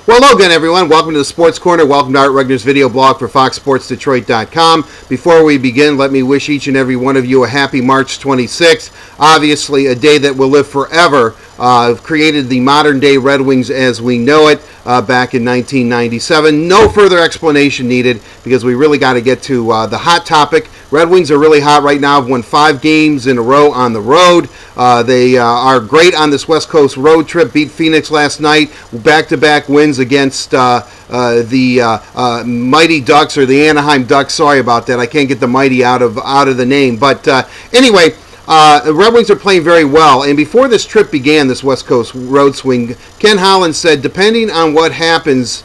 Well, hello again, everyone. Welcome to the Sports Corner. Welcome to Art Regner's video blog for FoxSportsDetroit.com. Before we begin, let me wish each and every one of you a happy March 26th. Obviously, a day that will live forever. Created the modern-day Red Wings as we know it back in 1997. No further explanation needed because we really got to get to the hot topic. Red Wings are really hot right now. Have won 5 games in a row on the road. They are great on this West Coast road trip. Beat Phoenix last night. Back-to-back wins against the Mighty Ducks or the Anaheim Ducks. Sorry about that. I can't get the Mighty out of the name. But anyway, the Red Wings are playing very well. And before this trip began, this West Coast road swing, Ken Holland said, depending on what happens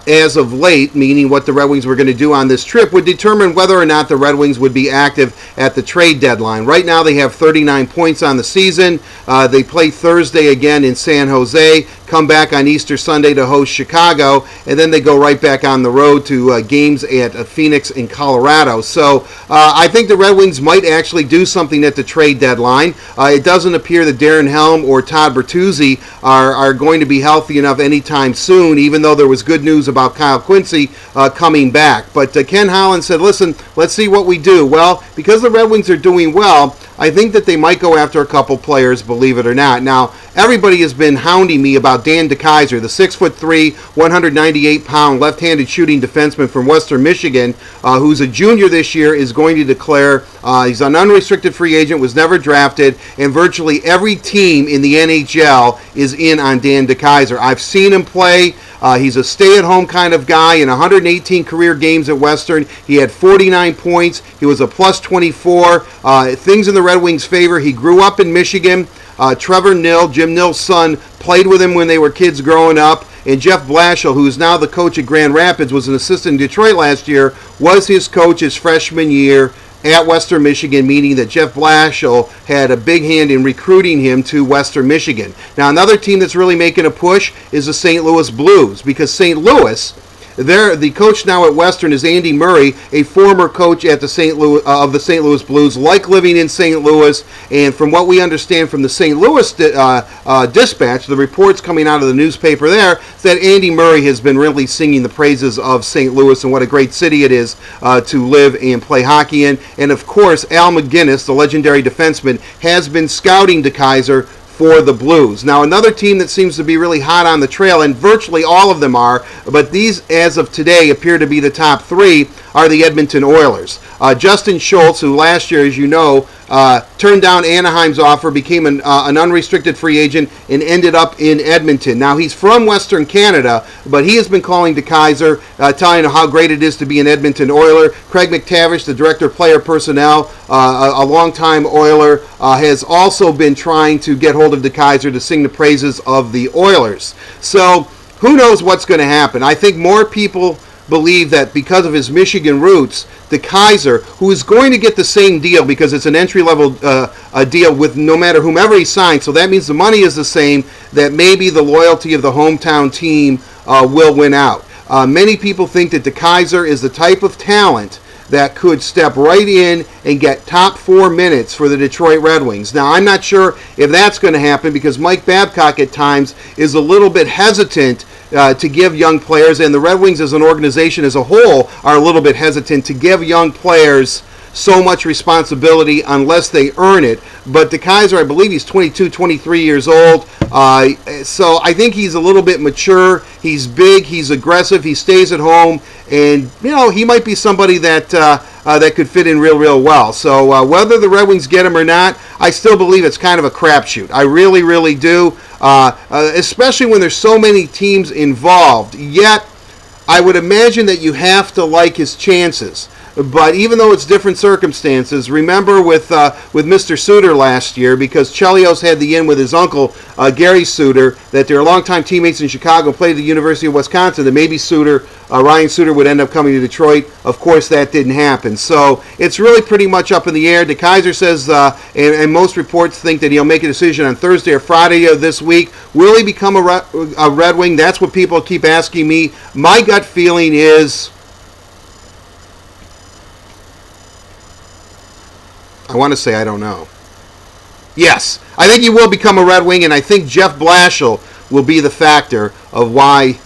as of late, meaning what the Red Wings were going to do on this trip, would determine whether or not the Red Wings would be active at the trade deadline. Right now they have 39 points on the season. They play Thursday again in San Jose, come back on Easter Sunday to host Chicago, and then they go right back on the road to games at Phoenix and Colorado. So I think the Red Wings might actually do something at the trade deadline. It doesn't appear that Darren Helm or Todd Bertuzzi are going to be healthy enough anytime soon, even though there was good news about Kyle Quincy coming back. But Ken Holland said, listen, let's see what we do. Well, because the Red Wings are doing well, I think that they might go after a couple players, believe it or not. Now, everybody has been hounding me about Dan DeKeyser, the 6'3", 198-pound left-handed shooting defenseman from Western Michigan, who's a junior this year, is going to declare. He's an unrestricted free agent, was never drafted, and virtually every team in the NHL is in on Dan DeKeyser. I've seen him play. He's a stay-at-home kind of guy. In 118 career games at Western, he had 49 points. He was a plus 24. Things in the Red Wings' favor. He grew up in Michigan. Trevor Nill, Jim Nill's son, played with him when they were kids growing up. And Jeff Blashill, who is now the coach at Grand Rapids, was an assistant in Detroit last year, was his coach his freshman year at Western Michigan, meaning that Jeff Blashill had a big hand in recruiting him to Western Michigan. Now, another team that's really making a push is the St. Louis Blues, because St. Louis, the coach now at Western is Andy Murray, a former coach at the St. Louis Blues, like living in St. Louis. And from what we understand from the St. Louis Dispatch, the reports coming out of the newspaper there, that Andy Murray has been really singing the praises of St. Louis and what a great city it is to live and play hockey in. And of course, Al McGinnis, the legendary defenseman, has been scouting DeKeyser for the Blues. Now, another team that seems to be really hot on the trail, and virtually all of them are, but these, as of today, appear to be the top 3, are the Edmonton Oilers. Justin Schultz, who last year, as you know, turned down Anaheim's offer, became an unrestricted free agent, and ended up in Edmonton. Now, he's from Western Canada, but he has been calling DeKeyser, telling him how great it is to be an Edmonton Oiler. Craig McTavish, the director of player personnel, a longtime Oiler, has also been trying to get hold of DeKeyser to sing the praises of the Oilers. So, who knows what's going to happen? I think more people believe that because of his Michigan roots, DeKeyser, who is going to get the same deal because it's an entry-level deal with no matter whomever he signs, so that means the money is the same, that maybe the loyalty of the hometown team will win out. Many people think that DeKeyser is the type of talent that could step right in and get top 4 minutes for the Detroit Red Wings. Now, I'm not sure if that's going to happen because Mike Babcock at times is a little bit hesitant to give young players, and the Red Wings as an organization as a whole are a little bit hesitant to give young players so much responsibility unless they earn it. But DeKeyser, I believe he's 22, 23 years old. So I think he's a little bit mature. He's big. He's aggressive. He stays at home. And, you know, he might be somebody that that could fit in real well. So whether the Red Wings get him or not, I still believe it's kind of a crapshoot. I really, really do. Especially when there's so many teams involved. Yet, I would imagine that you have to like his chances. But even though it's different circumstances, remember with Mr. Suter last year, because Chelios had the in with his uncle, Gary Suter, that they're longtime teammates in Chicago, played at the University of Wisconsin, that maybe Ryan Suter would end up coming to Detroit. Of course, that didn't happen. So it's really pretty much up in the air. DeKeyser says, and most reports think that he'll make a decision on Thursday or Friday of this week. Will he become a Red Wing? That's what people keep asking me. My gut feeling is, I want to say I don't know. Yes, I think he will become a Red Wing, and I think Jeff Blashill will be the factor of why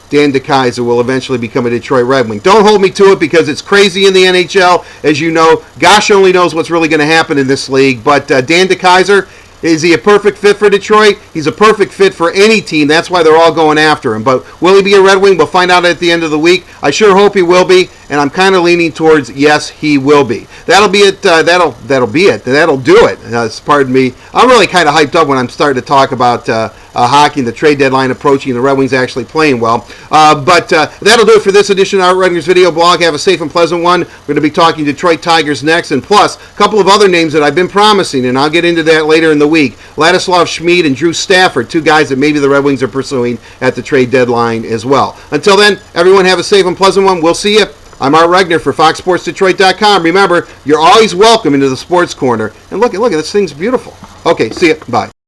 Dan DeKeyser will eventually become a Detroit Red Wing. Don't hold me to it because it's crazy in the NHL. As you know, gosh only knows what's really going to happen in this league. But Dan DeKeyser, is he a perfect fit for Detroit? He's a perfect fit for any team. That's why they're all going after him. But will he be a Red Wing? We'll find out at the end of the week. I sure hope he will be, and I'm kind of leaning towards yes, he will be. That'll be it. That'll be it. That'll do it. Pardon me. I'm really kind of hyped up when I'm starting to talk about hockey and the trade deadline approaching and the Red Wings actually playing well. But that'll do it for this edition of our Regner's video blog. Have a safe and pleasant one. We're going to be talking Detroit Tigers next, and plus a couple of other names that I've been promising, and I'll get into that later in the week. Ladislav Schmid and Drew Stafford, two guys that maybe the Red Wings are pursuing at the trade deadline as well. Until then, everyone have a safe and pleasant one. We'll see you. I'm Art Regner for FoxSportsDetroit.com. Remember, you're always welcome into the Sports Corner. And look at this thing's beautiful. Okay, see ya. Bye.